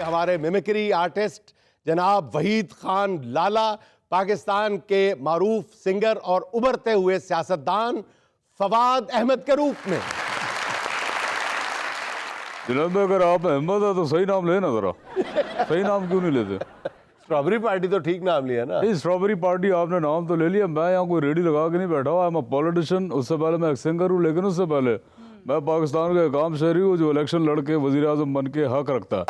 हमारे mimicry artist जनाब वहीद खान लाला, पाकिस्तान के मारूफ सिंगर और उभरते हुए सियासतदान फवाद अहमद के रूप में। जनाब अगर आप अहमद है तो सही नाम लेना जरा। सही नाम क्यों नहीं लेते? स्ट्रॉबेरी पार्टी तो ठीक नाम लिया ना। स्ट्रॉबेरी पार्टी आपने नाम तो ले लिया। मैं यहाँ कोई रेडी लगा के नहीं बैठा हुआ। मैं पॉलिटिशियन, उससे पहले मैं एक सिंगर हूँ, लेकिन उससे पहले मैं पाकिस्तान का एक आम शहरी हूँ जो इलेक्शन लड़के वजीर आज़म बन के हक रखता है।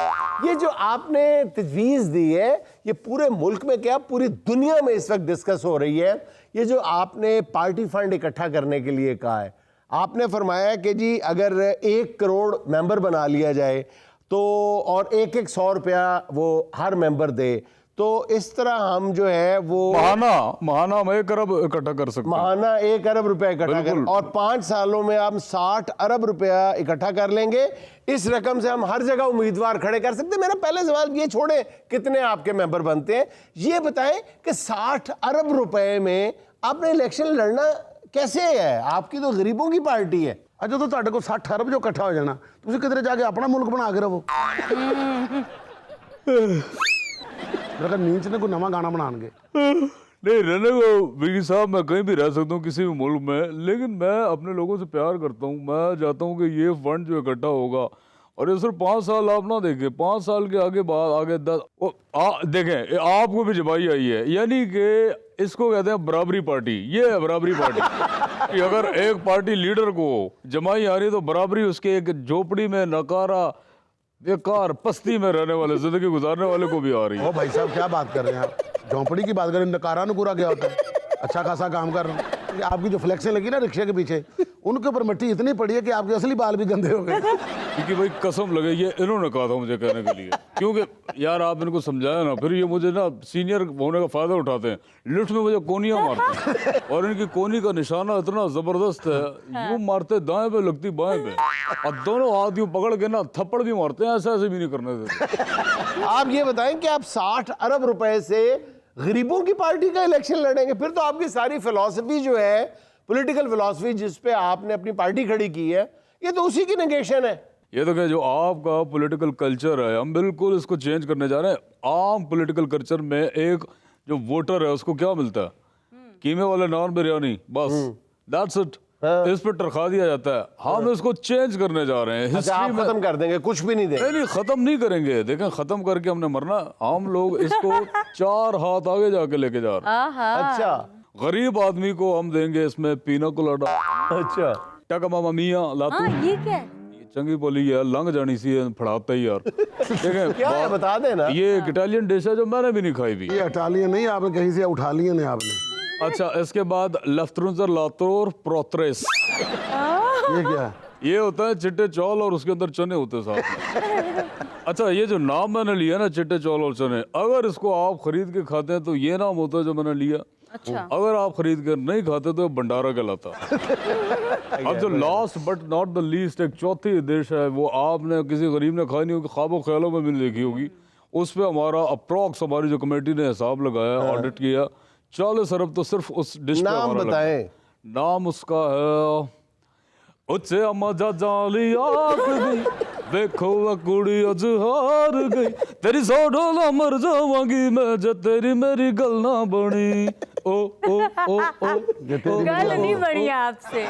ये जो आपने तजवीज़ दी है ये पूरे मुल्क में क्या पूरी दुनिया में इस वक्त डिस्कस हो रही है। ये जो आपने पार्टी फंड इकट्ठा करने के लिए कहा है, आपने फरमाया कि जी अगर 1 करोड़ मेंबर बना लिया जाए तो और 100 रुपया वो हर मेंबर दे, तो इस तरह हम जो है वो महाना हम 1 अरब इकट्ठा कर सकते हैं। महाना 1 अरब रुपया इकट्ठा कर, और 5 सालों में हम 60 अरब रुपया इकट्ठा कर लेंगे। इस रकम से हम हर जगह उम्मीदवार खड़े कर सकते हैं। मेरा पहले सवाल ये छोड़े कितने आपके मेंबर बनते हैं, ये बताएं कि 60 अरब रुपए में आपने इलेक्शन लड़ना कैसे है? आपकी तो गरीबों की पार्टी है। अच्छा तो ਤੁਹਾਡੇ ਕੋਲ 60 अरब जो इकट्ठा हो जाना, ਤੁਸੀਂ किधरे जाके अपना मुल्क बना के रहो। मेरा नींद ने कोई नवा गाना बनाएंगे। नहीं रहने को वीर साहब, मैं कहीं भी रह सकता हूँ किसी भी मुल्क में, लेकिन मैं अपने लोगों से प्यार करता हूँ। मैं चाहता हूँ कि ये फंड जो इकट्ठा होगा, और ये सिर्फ 5 साल आप ना देखें, 5 साल के आगे बाद आगे 10 देखें, आपको भी जबाई आई है। यानी कि इसको कहते हैं बराबरी पार्टी। ये है बराबरी पार्टी कि अगर एक पार्टी लीडर को जमाई आ रही है तो बराबरी उसके एक झोपड़ी में नकारा बेकार पस्ती में रहने वाले, जिंदगी गुजारने वाले को भी आ रही है। ओ भाई साहब क्या बात कर रहे हैं आप? झोंपड़ी की बात करें, नकारा न पूरा क्या होता है? अच्छा खासा काम कर रहा हूँ। आपकी जो फ्लेक्सें लगी ना रिक्शे के पीछे, उनके ऊपर मिट्टी इतनी पड़ी है कि आपके असली बाल भी गंदे हो गए। क्योंकि भाई कसम लगे, ये इन्होंने कहा था मुझे कहने के लिए, क्योंकि यार आप इनको समझाया ना, फिर ये मुझे ना सीनियर होने का फायदा उठाते हैं। लिफ्ट में मुझे कोनियां मारते हैं और इनकी कोनी का निशाना इतना जबरदस्त है, यूं मारते दाएं पे लगती बाएं पे, और दोनों हाथ यूं पकड़ के ना थप्पड़ भी मारते हैं। ऐसे भी नहीं करने देते। आप ये बताएं कि आप 60 अरब रुपए से गरीबों की पार्टी का इलेक्शन लड़ेंगे, फिर तो आपकी सारी फिलॉसफी जो है, पॉलिटिकल फिलॉसफी जिस पे आपने अपनी पार्टी खड़ी की है, ये तो उसी की नेगेशन है। ये तो क्या जो आपका पॉलिटिकल कल्चर है, हम बिल्कुल इसको चेंज करने जा रहे हैं। आम पॉलिटिकल कल्चर में एक जो वोटर है उसको क्या मिलता है? कीमे वाले नान बिरयानी, बस दैट्स इट। इस पर टरखा दिया जाता है। हम इसको चेंज करने जा रहे हैं। अच्छा, आप खत्म कर देंगे, कुछ भी नहीं देंगे? नहीं, खत्म नहीं करेंगे। देखें, खत्म करके हमने मरना। हम लोग इसको 4 हाथ आगे जाके लेके जा रहे हैं। अच्छा, गरीब आदमी को हम देंगे इसमें पीना कोलाडा। अच्छा, टका मामा मियां लातू। ये क्या है? चंगी बोली है, लंघ जानी सी है, फड़ाता ही यार। देखें क्या है बता देना। ये एक इटालियन डिश है जो मैंने भी नहीं खाई भी। ये इटालियन नहीं, आपने कहीं से उठा लिए ने आपने। अच्छा, इसके बाद लफ्तरुंजर लातोर प्रोत्रेस। ये क्या है? ये होता है चिट्टे चौल और उसके अंदर चने होते हैं साथ में। अच्छा, ये जो नाम मैंने लिया ना, चिट्टे चौल और चने, अगर इसको आप खरीद के खाते हैं तो ये नाम होता है जो मैंने लिया। अच्छा। अगर आप खरीद कर नहीं खाते तो भंडारा कहलाता। अब जो last but not the least एक चौथी डिश है, वो आपने किसी गरीब ने खाई नहीं होगी, ख्वाबों ख्यालों में भी नहीं देखी होगी। उस पर हमारा अप्रोक्स, हमारी जो कमेटी ने हिसाब लगाया, ऑडिट किया, 40 अरब तो सिर्फ उस डिश पे नाम बताएं। नाम उसका है उच्चे अम्मा जाली आख गई, देखो वह कुड़ी अज हार गई, तेरी 100 ढोला मर जावांगी मैं जो तेरी मेरी गल ना बनी। ओ ओ ओ ओ गल नहीं बनी आपसे।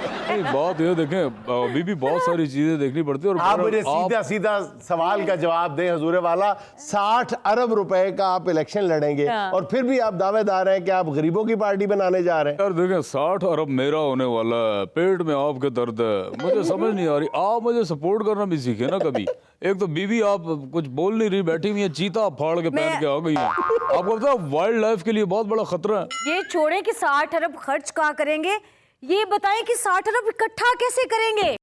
बात ये देखें, अभी भी बहुत सारी चीजें देखनी पड़ती है। और आप मुझे सीधा सीधा सवाल का जवाब दें हजूर वाला, 60 अरब रुपए का आप इलेक्शन लड़ेंगे और फिर भी आप दावेदार हैं कि आप गरीबों की पार्टी बनाने जा रहे हैं। यार देखें, 60 अरब मेरा होने वाला है, पेट में आपके दर्द है, मुझे समझ नहीं आ रही। आप मुझे सपोर्ट करना भी सीखे ना कभी। एक तो बीवी आप कुछ बोल नहीं रही, बैठी हुई है, चीता फाड़ के पहन के आ गई है। आपको पता है वाइल्ड लाइफ के लिए बहुत बड़ा खतरा है। ये छोड़े कि 60 अरब खर्च कहाँ करेंगे, ये बताएं कि 60 अरब इकट्ठा कैसे करेंगे?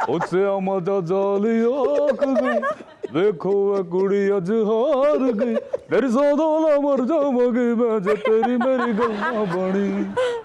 उससे मजा जाली आख गई, देखो वह कुड़ी अज हार गई, तेरी 100 ढोला मर जावांगी मैं जो तेरी मेरी गल ना बनी।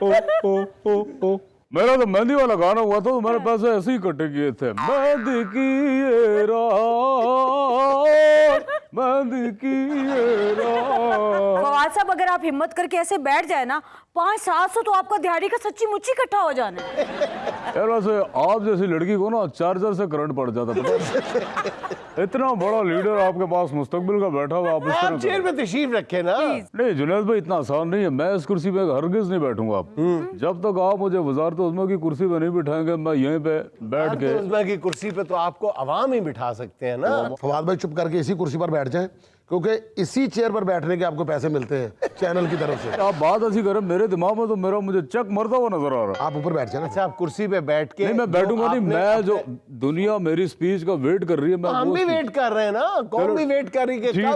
ओ ओ ओ ओ मेरा तो मेहंदी वाला गाना हुआ था तो मेरे पैसे ऐसे ही कटे किए थे। मेहंदी की ये रात, मेहंदी की ये रात। फवाद साहब, अगर आप हिम्मत करके ऐसे बैठ जाए ना, 500-700 तो आपका दिहाड़ी का सच्ची मुच्ची इकट्ठा हो जाना है। यार वैसे आप जैसी लड़की को ना चार्जर से करंट पड़ जाता पता है? इतना बड़ा लीडर आपके पास मुस्तकबिल का बैठा हुआ, आप इस आप तरह चेयर पे तशरीफ रखे ना। नहीं जुनैद भाई, इतना आसान नहीं है। मैं इस कुर्सी पे हरगिज नहीं बैठूंगा आप जब तक आप मुझे वजारत उज़्मा की कुर्सी पे नहीं बिठाएंगे। मैं यहीं पे बैठ के उज़्मा की कुर्सी पे तो आपको अवाम ही बिठा सकते हैं ना। फवाद भाई चुप करके इसी कुर्सी पर बैठ जाएं, क्योंकि इसी चेयर पर बैठने के आपको पैसे मिलते हैं चैनल की तरफ से। आप बात ऐसी करें, मेरे दिमाग में तो मेरा मुझे चक मरता हुआ नजर आ रहा है। आप ऊपर बैठ जाए ना। अच्छा, आप कुर्सी पे बैठ के नहीं मैं बैठूंगा नहीं, मैं जो दुनिया मेरी स्पीच का वेट कर रही है, मैं हम वो भी speech- वेट कर रहे हैं ना। कौन भी वेट कर रही है कि ठीक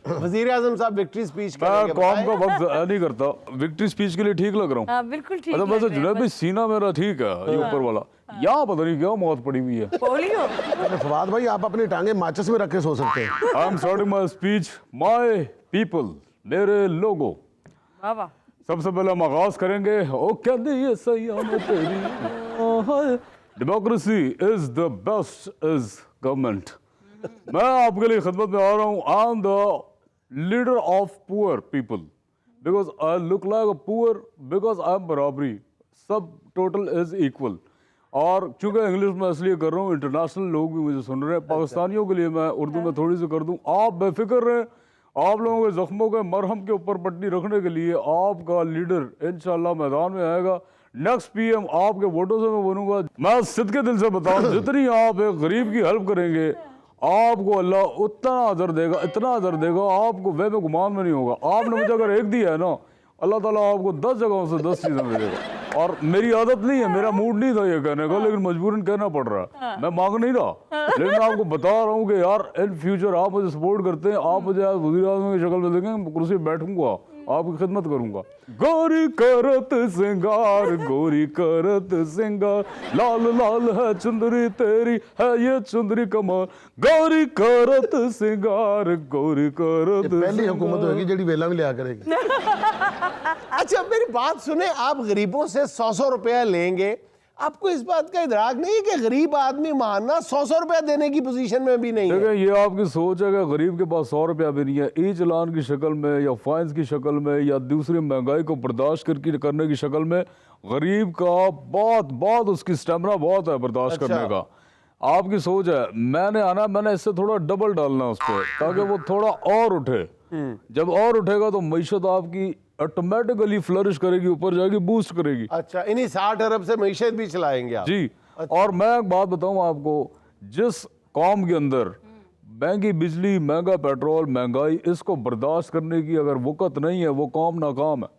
कब वजीर आजम साहब विक्ट्री स्पीच मैं करेंगे। कौम बताएं। का वक्त ज़ाया नहीं करता। विक्ट्री स्पीच के लिए ठीक लग रहा हूँ। हाँ, बिल्कुल ठीक मतलब लग वैसे रहे हैं, जुनैद भाई सीना मेरा ठीक है, ये ऊपर वाला यहाँ पता नहीं क्या मौत पड़ी हुई है। पोलियो। अरे फवाद भाई आप अपनी टांगे माचिस में रख के सो सकते हैं। I am starting my speech, my people, मेरे लोगों। वाह वाह। सबसे पहले हम आगाज करेंगे, ओ कहते ये सयाम तेरी democracy is the best is government. मैं आपके लिए खिदमत में आ रहा हूँ। I am the leader of poor people because I look like a poor, because I am बराबरी, सब टोटल इज इक्वल। और चूंकि इंग्लिश में इसलिए कर रहा हूँ, इंटरनेशनल लोग भी मुझे सुन रहे हैं, पाकिस्तानियों के लिए मैं उर्दू में थोड़ी सी कर दूँ। आप बेफिक्र रहें, आप लोगों के जख्मों के मरहम के ऊपर पट्टी रखने के लिए आपका लीडर इंशाल्लाह मैदान में आएगा। नेक्स्ट पीएम आपके वोटों से मैं बनूंगा। मैं सिद्ध के दिल से बताऊं, जितनी आप एक गरीब की हेल्प करेंगे आपको अल्लाह उतना अजर देगा, इतना अजर देगा, आपको वे में गुमान में नहीं होगा। आपने मुझे अगर एक दिया है ना, अल्लाह ताला आपको 10 जगहों से 10 चीज़ें भेजेगा। और मेरी आदत नहीं है, मेरा मूड नहीं था ये कहने का, लेकिन मजबूरन कहना पड़ रहा है। मैं मांग नहीं रहा, लेकिन मैं आपको बता रहा हूँ कि यार इन फ्यूचर आप मुझे सपोर्ट करते हैं, आप मुझे आज वज़ीर आज़म की शक्ल में देखेंगे, कुर्सी पे बैठूंगा, आपकी खिदमत करूंगा। गोरी करत सिंगार, गोरी करत सिंगार, लाल लाल है चुंदरी तेरी, है ये चुंदरी कमाल, गोरी करत सिंगार, गोरी करत पहली हुकूमत होगी जड़ी वेला में लिया करेगी। अच्छा मेरी बात सुने, आप गरीबों से 100 रुपया लेंगे, आपको इस बात का इदराक नहीं है कि गरीब आदमी मानना 100 रुपया देने की पोजीशन में भी नहीं है। देखिए ये आपकी सोच है कि गरीब के पास 100 रुपया भी नहीं है। ई चलान की शक्ल में या फाइन्स की शक्ल में या दूसरी महंगाई को बर्दाश्त करने की शक्ल में गरीब का बहुत उसकी स्टेमिना बहुत है बर्दाश्त करने का। आपकी सोच है मैंने आना, मैंने इससे थोड़ा डबल डालना उस पर, ताकि वो थोड़ा और उठे। जब और उठेगा तो मईशत आपकी ऑटोमेटिकली फ्लरिश करेगी, ऊपर जाएगी, बूस्ट करेगी। अच्छा, इन्हीं 60 अरब से मईशत भी चलाएंगे आप? जी। और मैं एक बात बताऊं आपको, जिस कौम के अंदर महंगी बिजली, महंगा पेट्रोल, महंगाई, इसको बर्दाश्त करने की अगर वक़्त नहीं है, वो कौम नाकाम है।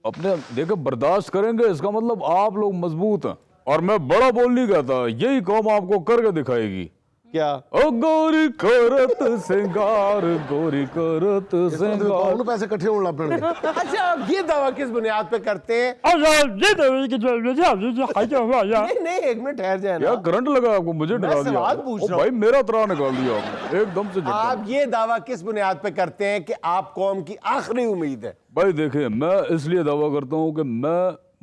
अपने देखो बर्दाश्त करेंगे, इसका मतलब आप लोग मजबूत हैं। और मैं बड़ा बोल नहीं कहता, यही कौम आपको करके दिखाएगी। क्या? ओ गोरी करत सिंगार, गोरी करत सिंगार। पैसे इकट्ठे होने लग पड़ेंगे। अच्छा, आप ये दावा किस बुनियाद पे करते हैं? नहीं, एक मिनट ठहर जाए ना। यार करंट लगा आपको, मुझे डरा दिया सवाल आपने। पूछ ओ रहा हूं। भाई मेरा त्राह निकाल दिया आपने एकदम से झटका। आप ये दावा किस बुनियाद पे करते हैं कि आप कौम की आखिरी उम्मीद है? भाई देखिए, मैं इसलिए दावा करता हूँ कि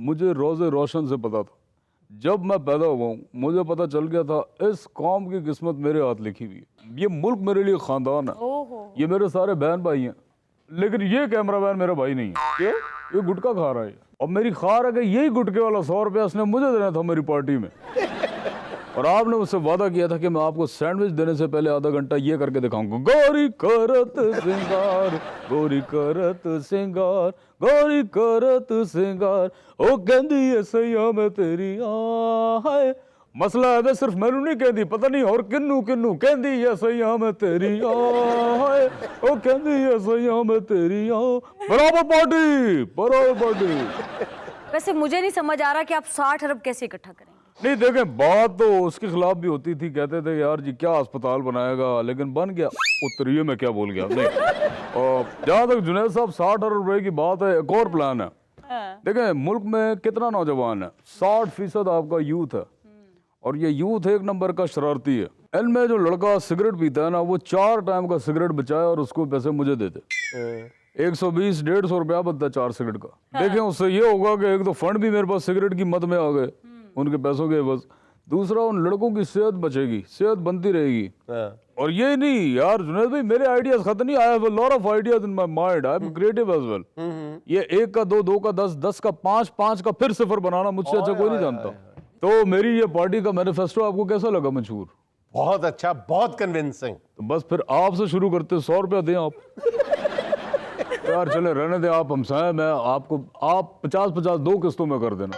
मुझे रोज़े रोशन से पता था। जब मैं पैदा हुआ हूँ मुझे पता चल गया था इस कौम की किस्मत मेरे हाथ लिखी हुई है। ये मुल्क मेरे लिए खानदान है, ये मेरे सारे बहन भाई हैं, लेकिन ये कैमरामैन मेरा भाई नहीं है। क्यों? ये गुटखा खा रहा है। और मेरी ख्वार है कि यही गुटके वाला 100 रुपया उसने मुझे देना था मेरी पार्टी में। और आपने मुझसे वादा किया था कि मैं आपको सैंडविच देने से पहले आधा घंटा ये करके दिखाऊंगा, गोरी करत सिंगार, गोरी करत सिंगार, गोरी करत सिंगार, ओ कहंदी है सैया मैं तेरी आए। मसला है सिर्फ मैनू नहीं कहती, पता नहीं और किन्नू किन्नू कहंदी है सैया मैं तेरी आए, ओ कहंदी है सैया मैं तेरी आ। बराबर पार्टी। वैसे मुझे नहीं समझ आ रहा कि आप 60 अरब कैसे इकट्ठा करेंगे। नहीं देखें, बात तो उसके खिलाफ भी होती थी, कहते थे यार जी क्या अस्पताल बनाएगा, लेकिन बन गया। उत्तरीय में क्या बोल गया नहीं। और जहाँ तक जुनैद साहब 60 अरब रुपए की बात है, एक और प्लान है। देखें मुल्क में कितना नौजवान है, 60% आपका यूथ है, और ये यूथ एक नंबर का शरारती है। इनमें जो लड़का सिगरेट पीता है ना, वो 4 टाइम का सिगरेट बचाए और उसको पैसे मुझे दे दे। 120-150 रुपया बनता है 4 सिगरेट का। देखें उससे ये होगा कि एक तो फंड भी मेरे पास सिगरेट की मद में आ गए उनके पैसों के बस, दूसरा उन लड़कों की सेहत बचेगी, सेहत बनती रहेगी। और ये नहीं यार जुनैद भाई, मेरे आइडियाज खत्म नहीं, I have a lot of ideas in my mind, I am creative as well. ये 1 का 2, 2 का 10, 10 का 5, 5 का फिर 0 बनाना मुझसे अच्छा कोई नहीं जानता। तो मेरी ये पार्टी का मैनिफेस्टो आपको कैसा लगा मंशूर? बहुत अच्छा, बहुत कन्विंसिंग। तो बस फिर आपसे शुरू करते, 100 रुपया दें आप। यार चले रहने दें, आप हमसाए, मैं आपको, आप 50-50 2 किस्तों में कर देना।